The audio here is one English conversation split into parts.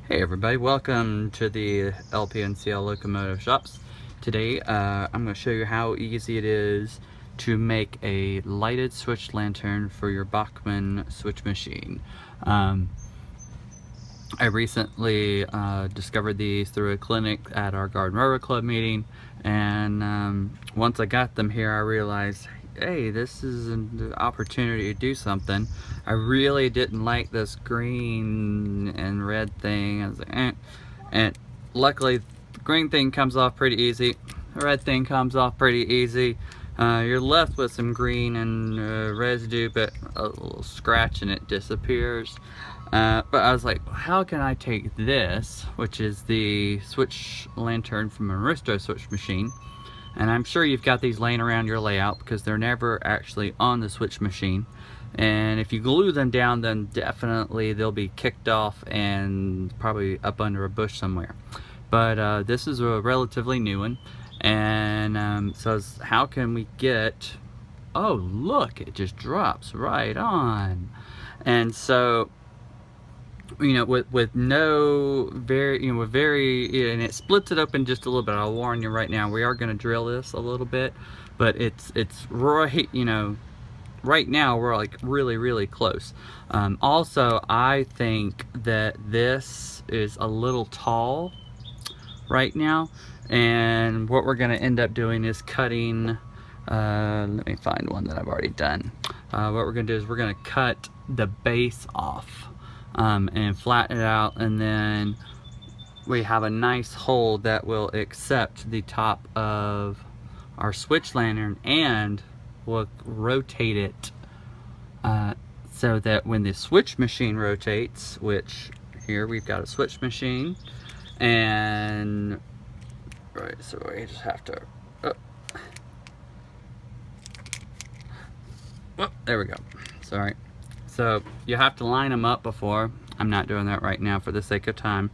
Hey everybody, welcome to the LPNCL Locomotive Shops. Today I'm going to show you how easy it is to make a lighted switch lantern for your Bachmann switch machine. I recently discovered these through a clinic at our Garden Railroad Club meeting, and once I got them here I realized, hey, this is an opportunity to do something. I really didn't like this green and red thing. I was like, eh. And luckily the green thing comes off pretty easy, the red thing comes off pretty easy. You're left with some green and residue, but a little scratch and it disappears. But I was like, how can I take this, which is the switch lantern from an Aristo switch machine, and I'm sure you've got these laying around your layout because they're never actually on the switch machine, and if you glue them down then definitely they'll be kicked off and probably up under a bush somewhere. But this is a relatively new one, and so how can we get, oh look, it just drops right on. And so, you know, with no very, you know, with very, and it splits it open just a little bit. I'll warn you right now, we are going to drill this a little bit, but it's right, you know, right now we're like really close. Also, I think that this is a little tall right now, and what we're going to end up doing is cutting, let me find one that I've already done. What we're going to do is we're going to cut the base off, and flatten it out, and then we have a nice hole that will accept the top of our switch lantern, and we'll rotate it so that when the switch machine rotates, which here we've got a switch machine, and right, so we just have to, oh, there we go, sorry. So you have to line them up before. I'm not doing that right now for the sake of time.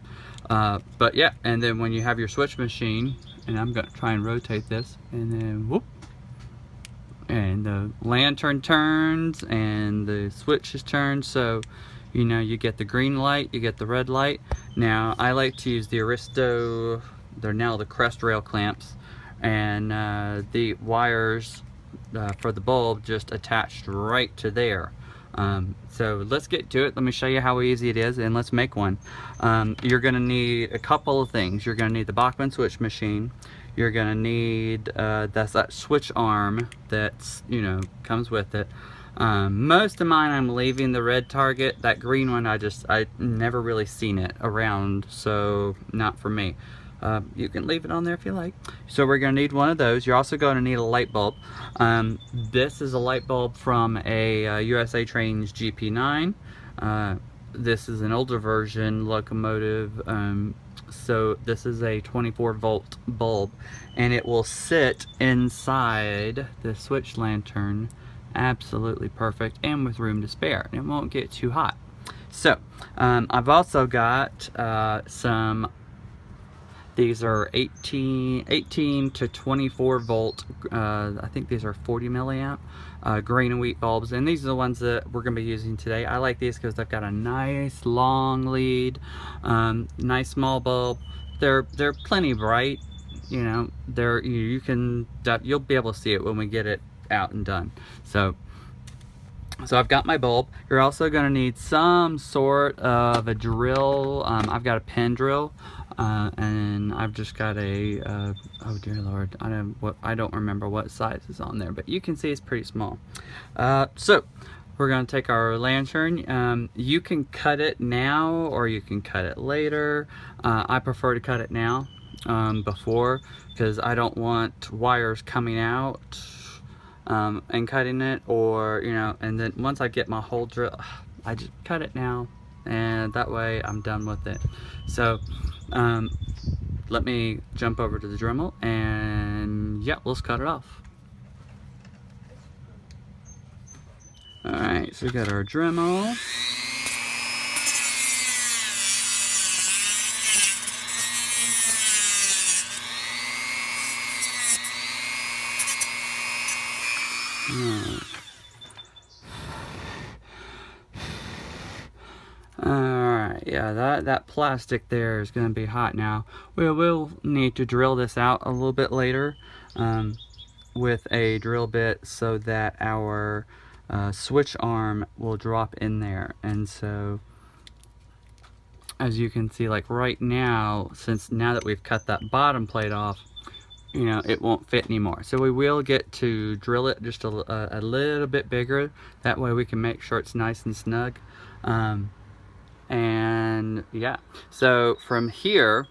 But yeah, and then when you have your switch machine, and I'm going to try and rotate this, and then whoop, and the lantern turns and the switch is turned, so you know, you get the green light, you get the red light. Now I like to use the Aristo, they're now the crest rail clamps, and the wires for the bulb just attached right to there. So let's get to it. Let me show you how easy it is, and let's make one. You're going to need a couple of things. You're going to need the Bachmann switch machine. You're going to need that switch arm that's, you know, comes with it. Most of mine I'm leaving the red target. That green one I never really seen it around, so not for me. You can leave it on there if you like. So we're going to need one of those. You're also going to need a light bulb. This is a light bulb from a USA Trains GP9. This is an older version locomotive, so this is a 24-volt bulb, and it will sit inside the switch lantern absolutely perfect and with room to spare, and it won't get too hot. So I've also got some, these are 18 to 24 volt, I think these are 40 milliamp green and wheat bulbs, and these are the ones that we're going to be using today. I like these because they've got a nice long lead, nice small bulb. They're plenty bright, you know. You'll be able to see it when we get it out and done. So I've got my bulb. You're also going to need some sort of a drill. I've got a pen drill, and I've just got a oh dear Lord, I don't remember what size is on there, but you can see it's pretty small. So we're going to take our lantern. You can cut it now or you can cut it later. I prefer to cut it now, before, because I don't want wires coming out and cutting it, or, you know, and then once I get my hole drill, I just cut it now, and that way I'm done with it. So let me jump over to the Dremel, and yeah, let's cut it off. Alright, so we got our Dremel. Alright, Yeah, that plastic there is going to be hot now. We will need to drill this out a little bit later with a drill bit so that our switch arm will drop in there. And so, as you can see, like right now, since now that we've cut that bottom plate off, you know, it won't fit anymore. So we will get to drill it just a little bit bigger. That way we can make sure it's nice and snug. And yeah, so from here,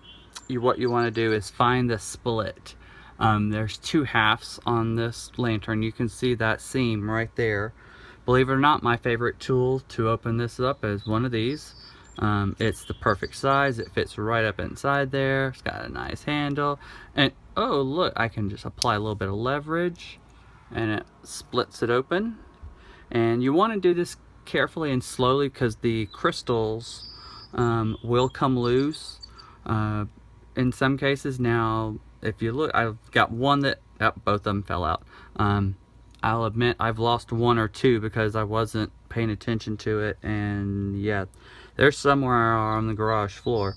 what you want to do is find the split. There's two halves on this lantern. You can see that seam right there. Believe it or not, my favorite tool to open this up is one of these. It's the perfect size. It fits right up inside there. It's got a nice handle. And oh, look, I can just apply a little bit of leverage and it splits it open. And you want to do this carefully and slowly because the crystals will come loose in some cases. Now, if you look, I've got one that, oh, both of them fell out. I'll admit I've lost one or two because I wasn't paying attention to it, and yeah, they're somewhere on the garage floor.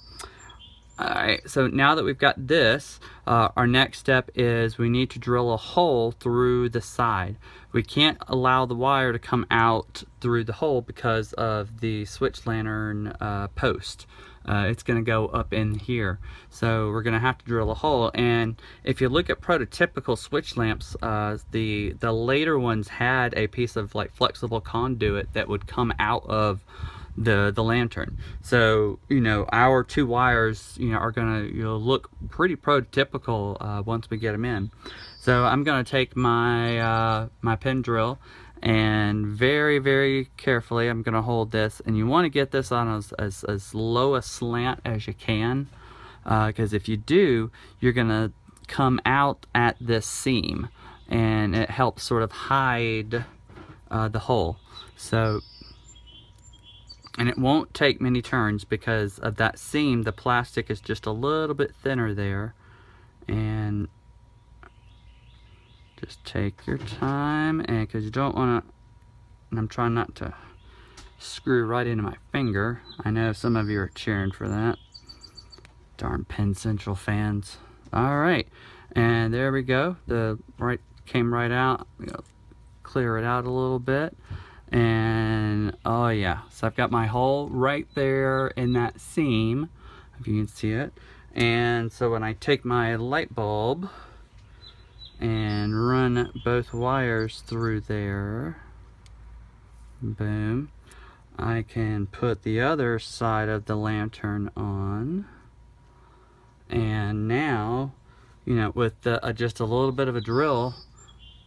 Alright, so now that we've got this, our next step is we need to drill a hole through the side. We can't allow the wire to come out through the hole because of the switch lantern post. It's going to go up in here. So we're going to have to drill a hole. And if you look at prototypical switch lamps, the later ones had a piece of like flexible conduit that would come out of the lantern. So, you know, our two wires, you know, are gonna, you know, look pretty prototypical once we get them in. So I'm gonna take my my pin drill and very, very carefully I'm gonna hold this, and you want to get this on as low a slant as you can, because if you do, you're gonna come out at this seam and it helps sort of hide the hole. So, and it won't take many turns because of that seam. The plastic is just a little bit thinner there. And just take your time, and because you don't want to, and I'm trying not to screw right into my finger. I know some of you are cheering for that. Darn Penn Central fans. Alright, and there we go. The right came right out. We'll clear it out a little bit. And oh yeah, so I've got my hole right there in that seam, if you can see it. And so when I take my light bulb and run both wires through there, boom, I can put the other side of the lantern on. And now, you know, with just a little bit of a drill,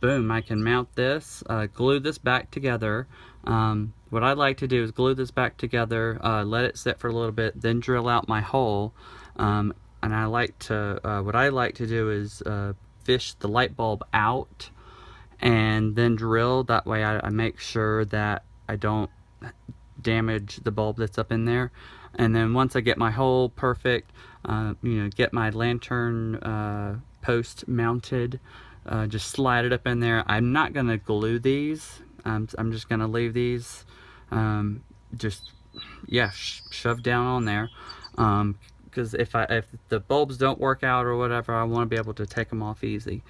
boom, I can mount this, glue this back together. What I like to do is glue this back together, let it sit for a little bit, then drill out my hole. And I like to, what I like to do is fish the light bulb out and then drill. That way I make sure that I don't damage the bulb that's up in there. And then once I get my hole perfect, you know, get my lantern post mounted, just slide it up in there. I'm not going to glue these. I'm just going to leave these just, yeah, shoved down on there. Because if the bulbs don't work out or whatever, I want to be able to take them off easy.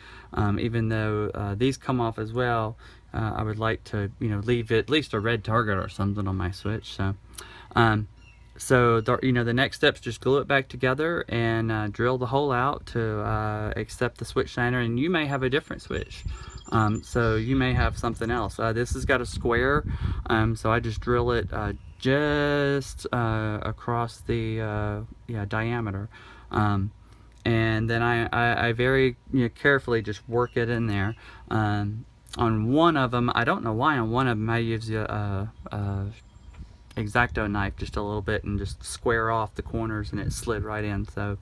Even though these come off as well, I would like to, you know, leave at least a red target or something on my switch. So, you know, the next step is just glue it back together and drill the hole out to accept the switch lantern. And you may have a different switch, so you may have something else. This has got a square, so I just drill it just across the diameter, and then I very, you know, carefully just work it in there. On one of them, I don't know why, on one of them I use a X-Acto knife just a little bit and just square off the corners, and it slid right in. So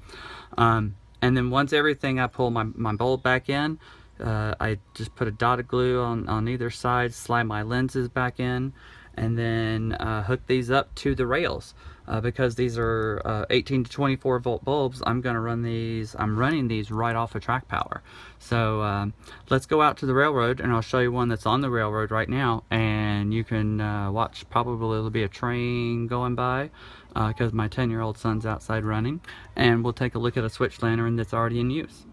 and then once everything, I pull my bulb back in, I just put a dot of glue on either side, slide my lenses back in, and then hook these up to the rails. because these are 18 to 24 volt bulbs, I'm running these right off of track power. So let's go out to the railroad and I'll show you one that's on the railroad right now, and you can watch. Probably there'll be a train going by because my 10-year-old son's outside running, and we'll take a look at a switch lantern that's already in use.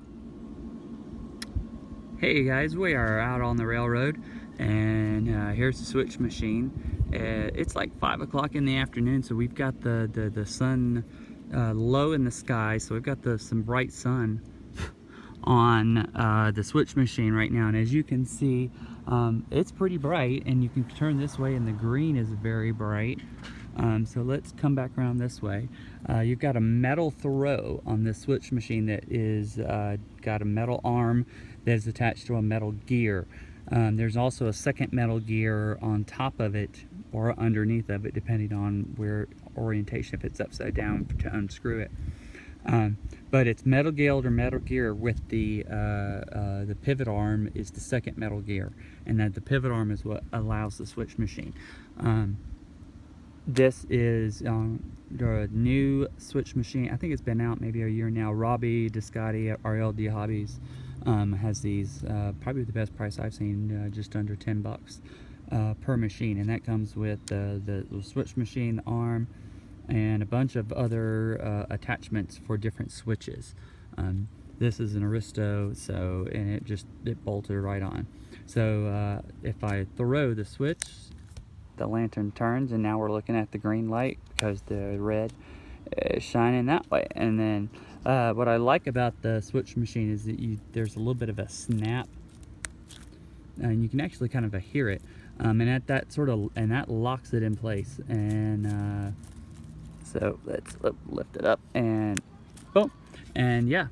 Hey guys, we are out on the railroad, and here's the switch machine. It's like 5 o'clock in the afternoon, so we've got the sun low in the sky, so we've got some bright sun on the switch machine right now, and as you can see, it's pretty bright, and you can turn this way and the green is very bright. So let's come back around this way. You've got a metal throw on this switch machine that is got a metal arm that is attached to a metal gear. There's also a second metal gear on top of it or underneath of it, depending on where orientation, if it's upside down to unscrew it. But it's metal gear with the pivot arm is the second metal gear, and that the pivot arm is what allows the switch machine. This is the new switch machine. I think it's been out maybe a year now. Robbie Descati at RLD Hobbies has these, probably the best price I've seen, just under 10 bucks per machine, and that comes with the switch machine, the arm, and a bunch of other attachments for different switches. This is an Aristo, and it bolted right on. So if I throw the switch, the lantern turns, and now we're looking at the green light because the red is shining that way. And then what I like about the switch machine is that there's a little bit of a snap, and you can actually kind of hear it, and that locks it in place. And so let's lift it up, and boom, and yeah.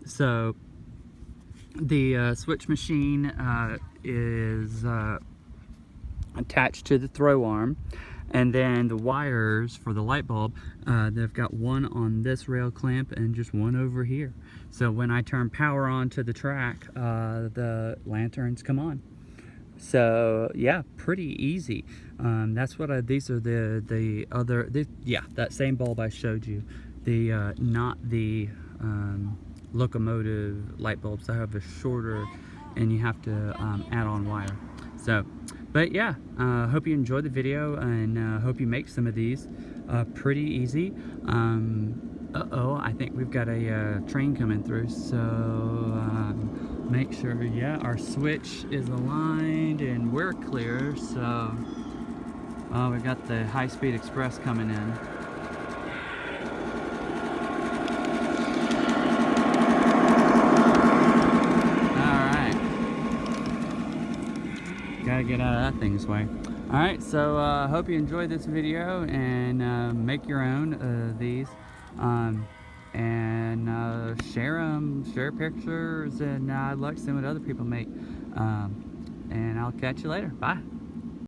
So the switch machine is attached to the throw arm, and then the wires for the light bulb, they've got one on this rail clamp and just one over here. So when I turn power on to the track, the lanterns come on. So yeah, pretty easy. That's what these are that same bulb I showed you, not the locomotive light bulbs. I have a shorter, and you have to add on wire. So, but yeah, hope you enjoyed the video, and hope you make some of these. Pretty easy. I think we've got a train coming through, so make sure, yeah, our switch is aligned and we're clear. So we got the high-speed express coming in. Gotta get out of that thing's way. Alright, so hope you enjoyed this video, and make your own these, and share them, share pictures, and I'd like to see what other people make. And I'll catch you later. Bye.